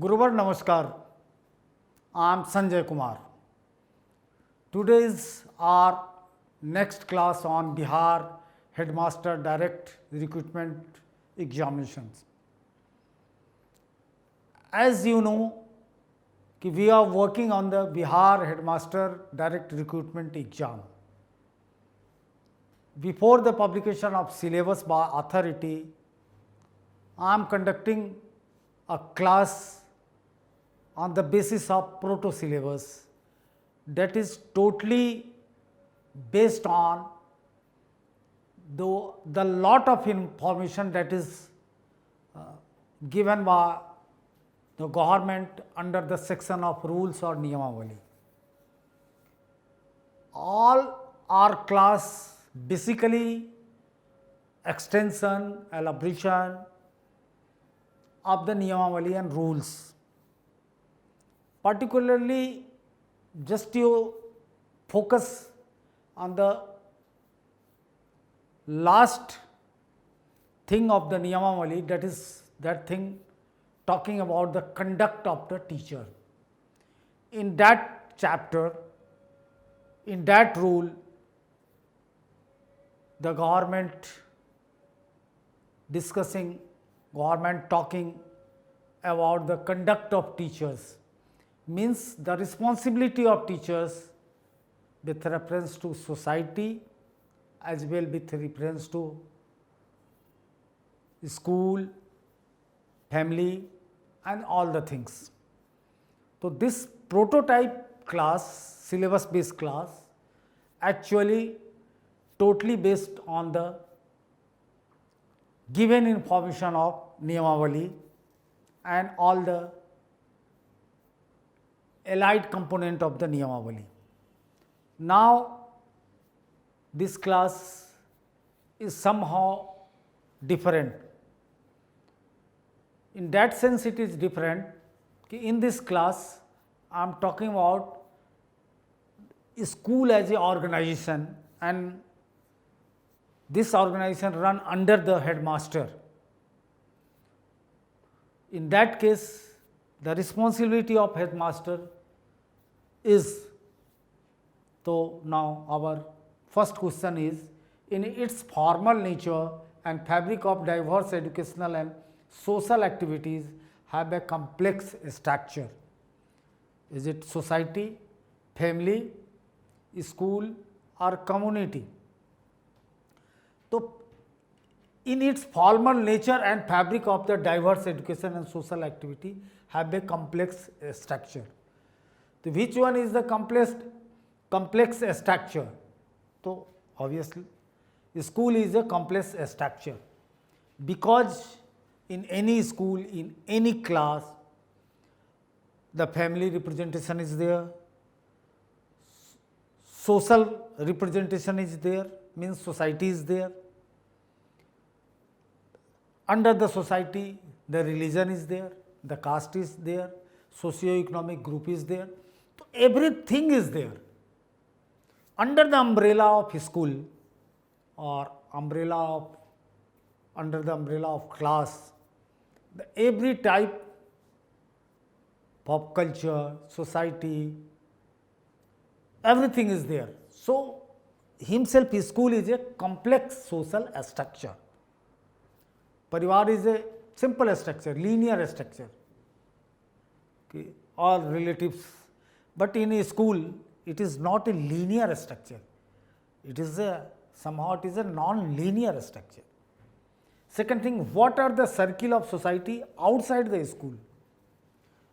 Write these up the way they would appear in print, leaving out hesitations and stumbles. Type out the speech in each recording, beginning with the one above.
Guruvar Namaskar. I am Sanjay Kumar. Today is our next class on Bihar Headmaster Direct Recruitment Examinations. As you know, we are working on the Bihar Headmaster Direct Recruitment Exam. Before the publication of syllabus by authority, I am conducting a class on the basis of proto-syllabus that is totally based on the lot of information that is given by the government under the section of rules or Niyamavali. All our class basically extension, elaboration of the Niyamavali and rules. Particularly, just you focus on the last thing of the Niyamavali, that is that thing talking about the conduct of the teacher. In that chapter, in that rule, the government talking about the conduct of teachers, means the responsibility of teachers with reference to society as well with reference to school, family and all the things. So, this prototype class, syllabus based class, actually totally based on the given information of Niyamavali and all the allied component of the Niyamavali. Now, this class is somehow different. In that sense, it is different. In this class, I am talking about school as an organization, and this organization run under the headmaster. In that case, the responsibility of headmaster is, so now our first question is, in its formal nature and fabric of diverse educational and social activities have a complex structure. Is it society, family, school or community? So, in its formal nature and fabric of the diverse education and social activity have a complex structure. So, which one is the complex structure? So, obviously, school is a complex structure, because in any school, in any class, the family representation is there, social representation is there, means society is there. Under the society, the religion is there, the caste is there, socio-economic group is there. So, everything is there. Under the umbrella of school or under the umbrella of class, every type pop culture, society, everything is there. So, himself, his school is a complex social structure. Parivar is a simple structure, linear structure, okay, all relatives. But in a school, it is not a linear structure. It is somehow it is a non-linear structure. Second thing, what are the circle of society outside the school?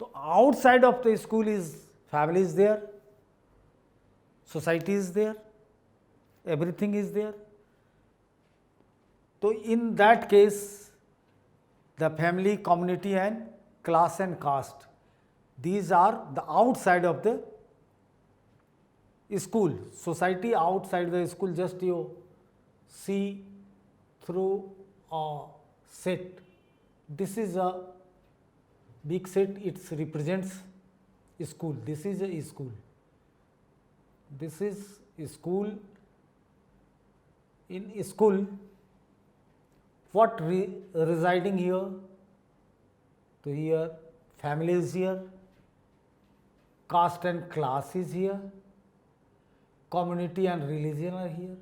So, outside of the school is family is there, society is there, everything is there. So, in that case, the family, community and class and caste, these are the outside of the school. Society outside the school, just you see through a set. This is a big set, it represents school. This is a school. This is a school. In school, what residing here? So, here family is here, caste and class is here, community and religion are here.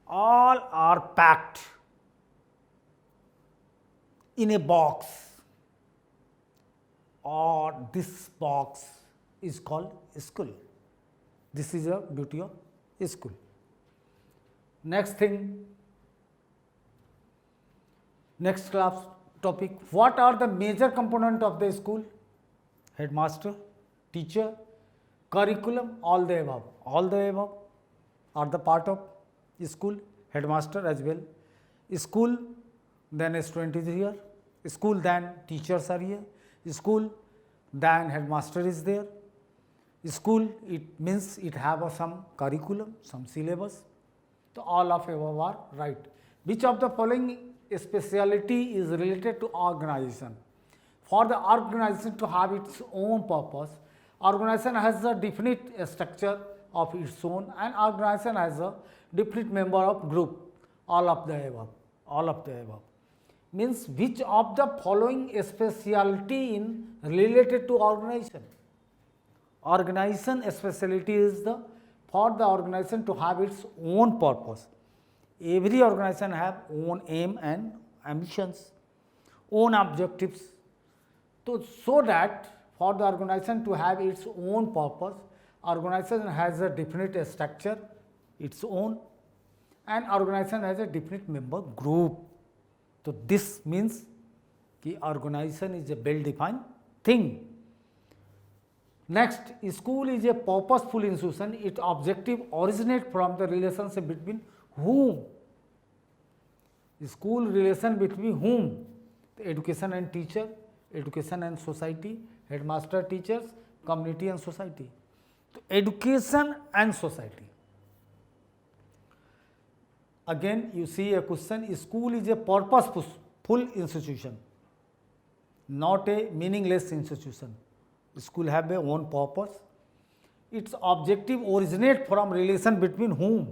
All are packed in a box, or this box is called school. This is a beauty of school. Next thing, next class topic, what are the major component of the school? Headmaster, teacher, curriculum, all the above. All the above are the part of school, headmaster as well. School, then a student is here. School, then teachers are here. School, then headmaster is there. School, it means it have some curriculum, some syllabus. So all of above are right. Which of the following speciality is related to organization? For the organization to have its own purpose, organization has a definite structure of its own, and organization has a definite member of group. All of the above. All of the above. Means which of the following speciality in related to organization? Organization speciality is the for the organization to have its own purpose. Every organization have own aim and ambitions, own objectives. So that for the organization to have its own purpose, organization has a definite structure, its own, and organization has a definite member group. So this means कि organization is a well-defined thing. Next, school is a purposeful institution. Its objective originate from the relationship between whom? School relation between whom? The education and teacher, education and society, headmaster, teachers, community and society. So education and society. Again, you see a question, school is a purposeful institution, not a meaningless institution. School have their own purpose. Its objective originate from relation between whom?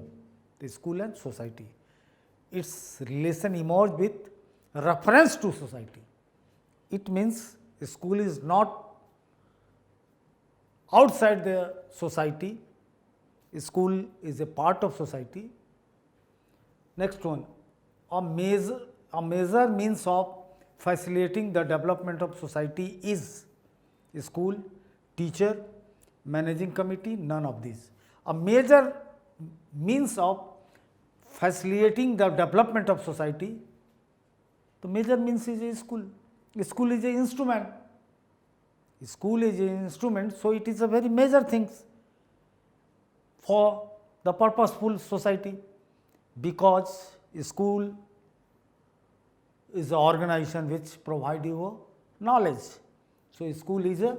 The school and society. Its relation emerge with reference to society. It means school is not outside the society. School is a part of society. Next one, a major means of facilitating the development of society is school, teacher, managing committee, none of these. A major means of facilitating the development of society, the major means is a school. School is an instrument. School is an instrument, so it is a very major thing for the purposeful society, because school is an organization which provide you knowledge. So school is a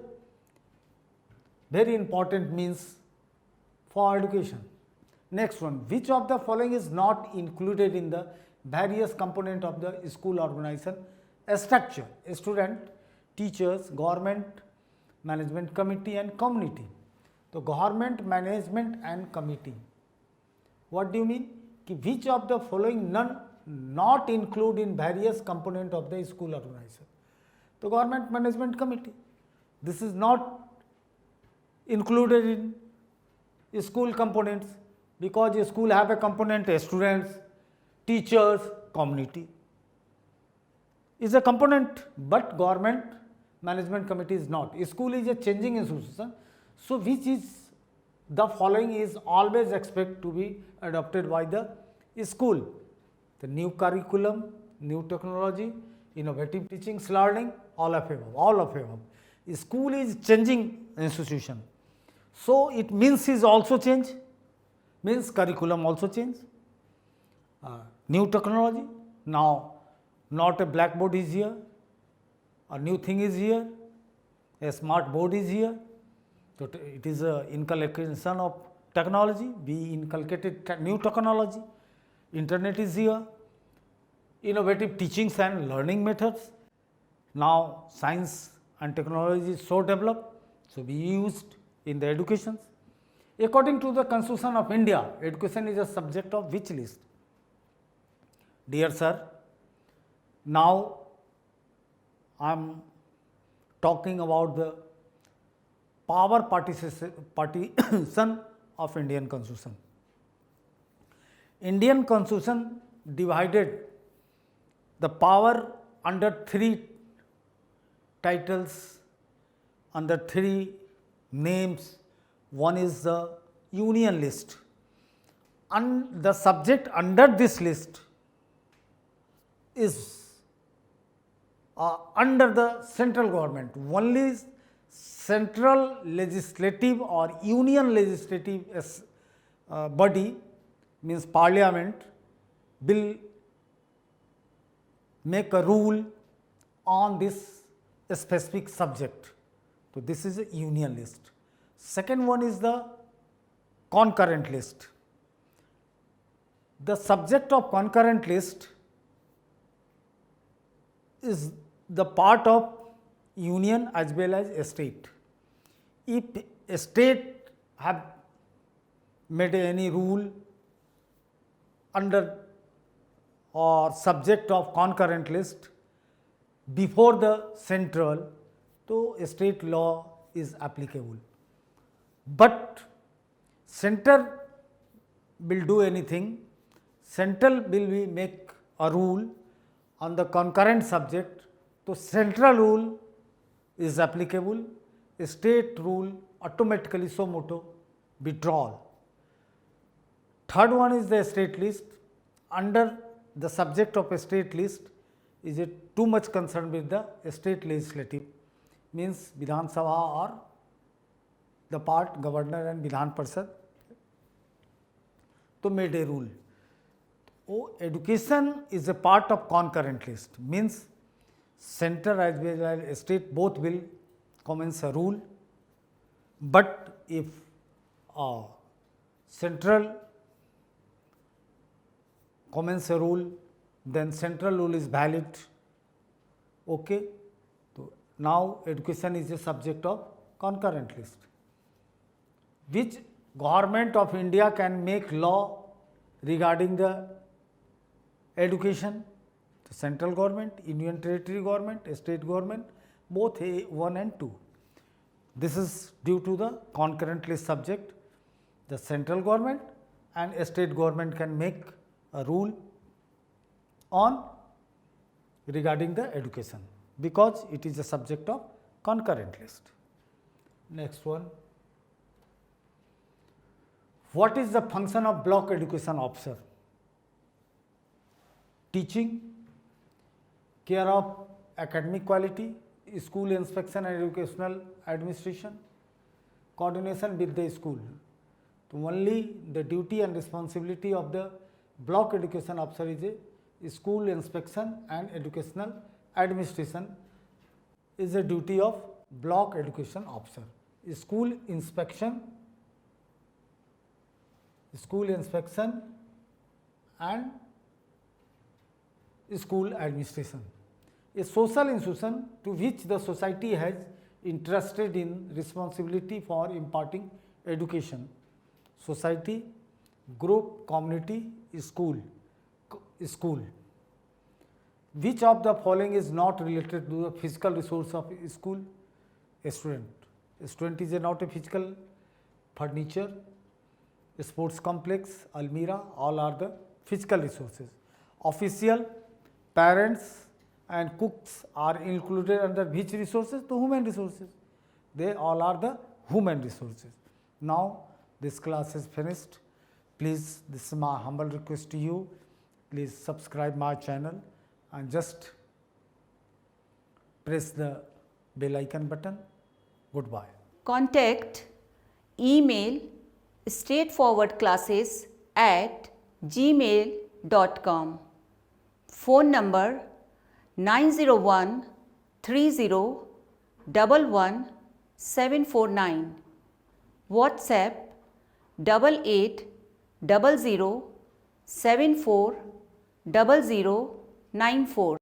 very important means for education. Next one, which of the following is not included in the various component of the school organization structure? Student, teachers, government, management committee and community. So government, management and committee. What do you mean? Which of the following none not include in various component of the school organization? The government, management committee. This is not included in school components, because a school have a component students, teachers, community is a component, but government, management committee is not. School is a changing institution, so which is the following is always expected to be adopted by the school? The new curriculum, new technology, innovative teachings, learning, all of above, all of above. School is changing institution, so it means is also change, means curriculum also change, new technology, now not a blackboard is here, a new thing is here, a smart board is here. So it is a inculcation of technology, we inculcated new technology, internet is here, innovative teachings and learning methods. Now science and technology is so developed, so we used in the education. According to the Constitution of India, education is a subject of which list? Dear sir, now I am talking about the power partition of Indian Constitution. Indian Constitution divided the power under three titles, under three names. One is the Union list, and the subject under this list is under the central government. Only central legislative or union legislative body, means parliament, will make a rule on this specific subject. So, this is a union list. Second one is the concurrent list. The subject of concurrent list is the part of union as well as a state. If a state have made any rule under or subject of concurrent list before the central, so a state law is applicable. But center will do anything, central will make a rule on the concurrent subject, so central rule is applicable, a state rule automatically suo motu withdrawal. Third one is the state list. Under the subject of a state list is it too much concerned with the state legislative, means Vidhan Sabha or the part governor and Vidhan Parishad to made a rule. Oh, education is a part of concurrent list, means center as well as state both will commence a rule, but if central commence a rule, then central rule is valid. Okay. So, now education is a subject of concurrent list. Which government of India can make law regarding the education? The central government, Union Territory government, state government, both A1 and 2. This is due to the concurrent list subject. The central government and state government can make a rule on regarding the education, because it is a subject of concurrent list. Next one. What is the function of block education officer? Teaching, care of academic quality, school inspection and educational administration, coordination with the school. So, only the duty and responsibility of the block education officer is a school inspection and educational administration is a duty of block education officer. School inspection and school administration. A social institution to which the society has interested in responsibility for imparting education. Society, group, community, school. Which of the following is not related to the physical resource of a school? A student. A student is not a physical furniture, a sports complex, almirah, all are the physical resources. Official, parents and cooks are included under which resources? The human resources. They all are the human resources. Now, this class is finished. Please, this is my humble request to you. Please subscribe my channel and just press the bell icon button. Goodbye. Contact, email straightforwardclasses@gmail.com. Phone number 901 30 11 749. WhatsApp 8800 74 0094.